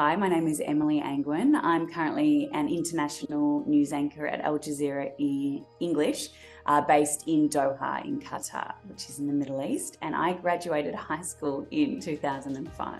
Hi, my name is Emily Angwin. I'm currently an international news anchor at Jazeera English, based in Doha in Qatar, which is in the Middle East, and I graduated high school in 2005.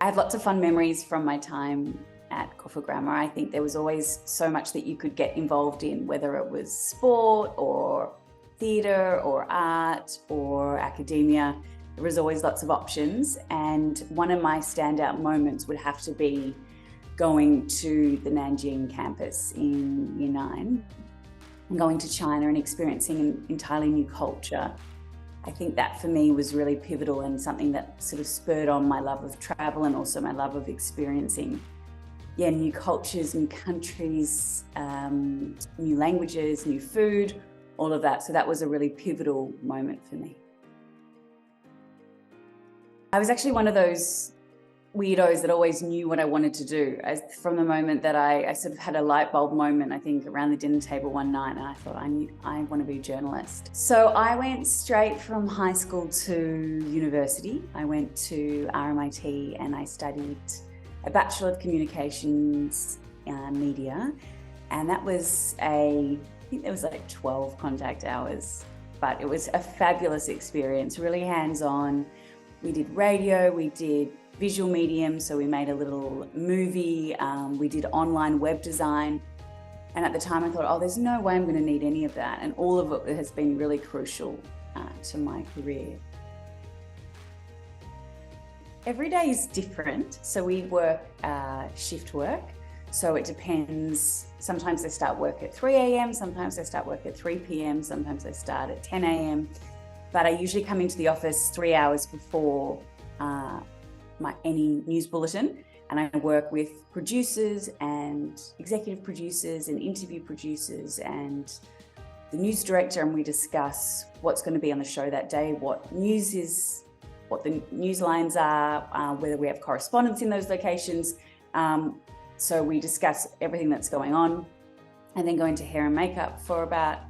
I have lots of fun memories from my time at Caulfield Grammar. I think there was always so much that you could get involved in, whether it was sport or theatre or art or academia. There was always lots of options, and one of my standout moments would have to be going to the Nanjing campus in Year 9 and going to China and experiencing an entirely new culture. I think that for me was really pivotal and something that sort of spurred on my love of travel and also my love of experiencing new cultures, new countries, new languages, new food, all of that. So that was a really pivotal moment for me. I was actually one of those weirdos that always knew what I wanted to do. From the moment that I sort of had a light bulb moment, I think around the dinner table one night, and I thought I want to be a journalist. So I went straight from high school to university. I went to RMIT and I studied a Bachelor of Communications Media, and that was I think there was like 12 contact hours, but it was a fabulous experience, really hands-on. We did radio, we did visual medium, so we made a little movie, we did online web design. And at the time I thought, oh, there's no way I'm going to need any of that. And all of it has been really crucial to my career. Every day is different. So we work shift work. So it depends. Sometimes they start work at 3 a.m, sometimes they start work at 3 p.m, sometimes they start at 10 a.m. But I usually come into the office 3 hours before any news bulletin, and I work with producers and executive producers and interview producers and the news director, and we discuss what's going to be on the show that day, what the news lines are, whether we have correspondence in those locations. So we discuss everything that's going on, and then go into hair and makeup for about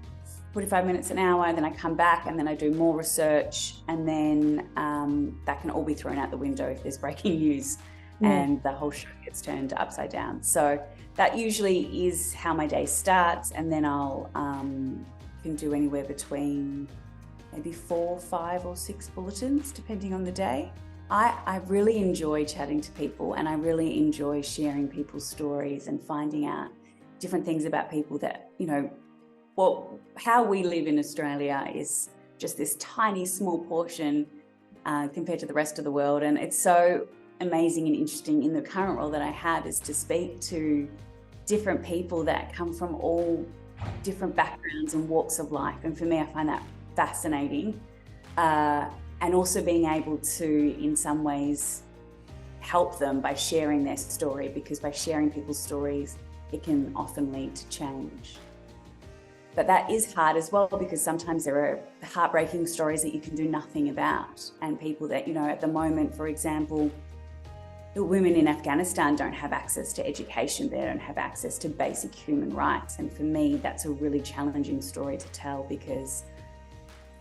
45 minutes, an hour, and then I come back and then I do more research, and then that can all be thrown out the window if there's breaking news and the whole show gets turned upside down. So that usually is how my day starts, and then I'll can do anywhere between maybe 4, 5 or 6 bulletins depending on the day. I really enjoy chatting to people, and I really enjoy sharing people's stories and finding out different things about people that, well, how we live in Australia is just this tiny, small portion compared to the rest of the world. And it's so amazing and interesting in the current role that I have, is to speak to different people that come from all different backgrounds and walks of life. And for me, I find that fascinating. And also being able to, in some ways, help them by sharing their story, because by sharing people's stories, it can often lead to change. But that is hard as well, because sometimes there are heartbreaking stories that you can do nothing about. And people that, at the moment, for example, the women in Afghanistan don't have access to education, they don't have access to basic human rights. And for me, that's a really challenging story to tell, because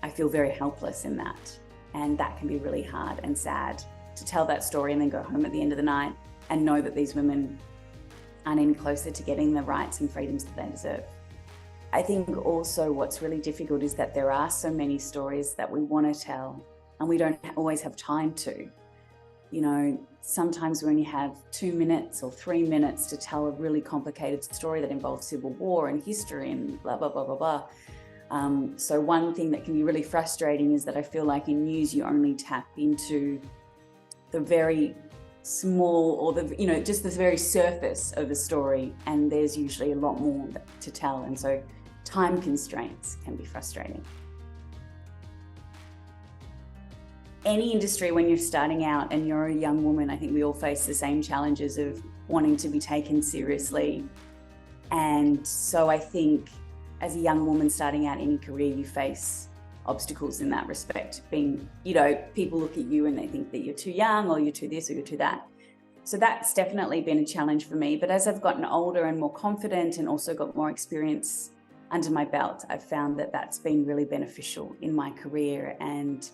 I feel very helpless in that. And that can be really hard and sad to tell that story and then go home at the end of the night and know that these women aren't any closer to getting the rights and freedoms that they deserve. I think also what's really difficult is that there are so many stories that we want to tell, and we don't always have time to. Sometimes when you have 2 minutes or 3 minutes to tell a really complicated story that involves civil war and history and blah, blah, blah, blah, blah. So one thing that can be really frustrating is that I feel like in news, you only tap into the very small, or just the very surface of a story, and there's usually a lot more to tell. And so time constraints can be frustrating. Any industry, when you're starting out and you're a young woman, I think we all face the same challenges of wanting to be taken seriously. And so I think as a young woman starting out any career, you face obstacles in that respect. Being, people look at you and they think that you're too young, or you're too this, or you're too that. So that's definitely been a challenge for me. But as I've gotten older and more confident and also got more experience under my belt, I've found that that's been really beneficial in my career. And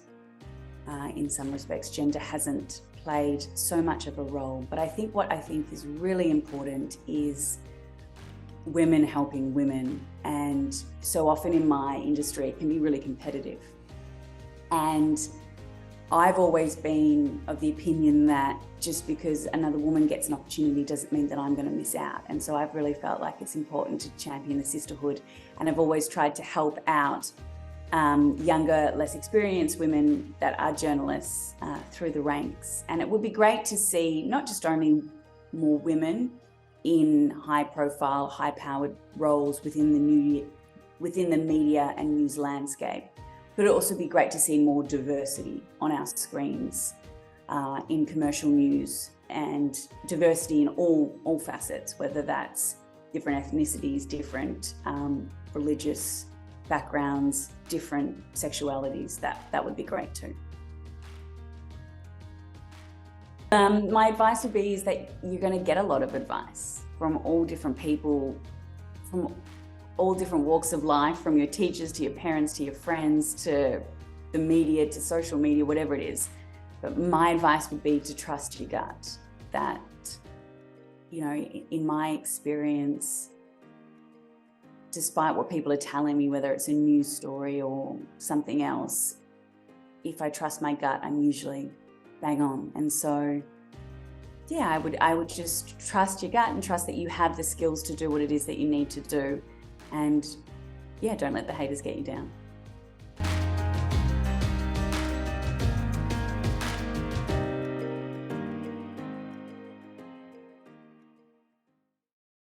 in some respects, gender hasn't played so much of a role. But I think what I think is really important is women helping women. And so often in my industry, it can be really competitive. And I've always been of the opinion that just because another woman gets an opportunity doesn't mean that I'm going to miss out. And so I've really felt like it's important to champion the sisterhood. And I've always tried to help out younger, less experienced women that are journalists through the ranks. And it would be great to see not just only more women in high-profile, high-powered roles within the media and news landscape, but it'd also be great to see more diversity on our screens in commercial news, and diversity in all facets, whether that's different ethnicities, different religious backgrounds, different sexualities. That would be great too. My advice would be is that you're going to get a lot of advice from all different people, from all different walks of life, from your teachers to your parents to your friends to the media to social media, whatever it is. But my advice would be to trust your gut. That, you know, in my experience, despite what people are telling me, whether it's a news story or something else, if I trust my gut, I'm usually bang on. And so, yeah, I would just trust your gut and trust that you have the skills to do what it is that you need to do. And yeah, don't let the haters get you down.